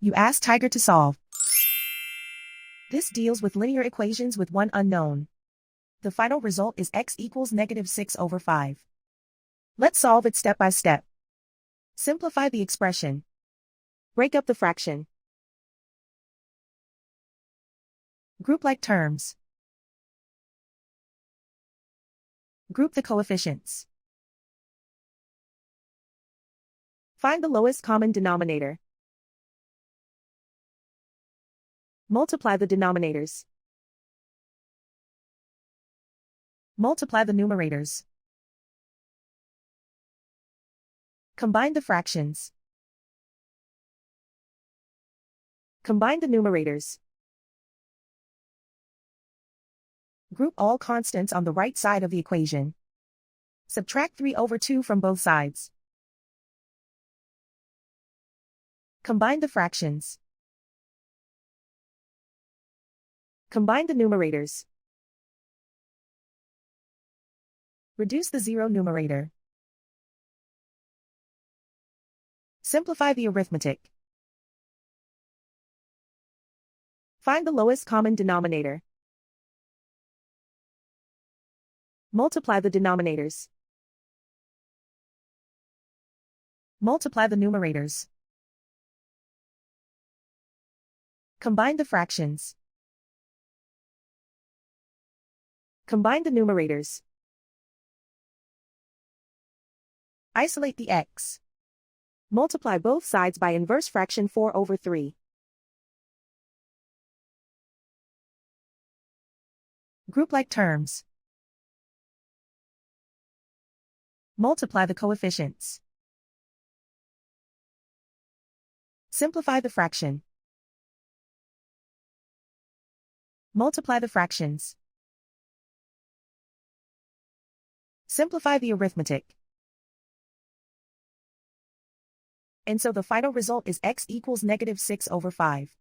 You ask Tiger to solve. This deals with linear equations with one unknown. The final result is x equals -6/5. Let's solve it step by step. Simplify the expression. Break up the fraction. Group like terms. Group the coefficients. Find the lowest common denominator. Multiply the denominators. Multiply the numerators. Combine the fractions. Combine the numerators. Group all constants on the right side of the equation. Subtract 3/2 from both sides. Combine the fractions. Combine the numerators. Reduce the zero numerator. Simplify the arithmetic. Find the lowest common denominator. Multiply the denominators. Multiply the numerators. Combine the fractions. Combine the numerators. Isolate the x. Multiply both sides by inverse fraction 4/3. Group like terms. Multiply the coefficients. Simplify the fraction. Multiply the fractions. Simplify the arithmetic. And so the final result is x equals -6/5.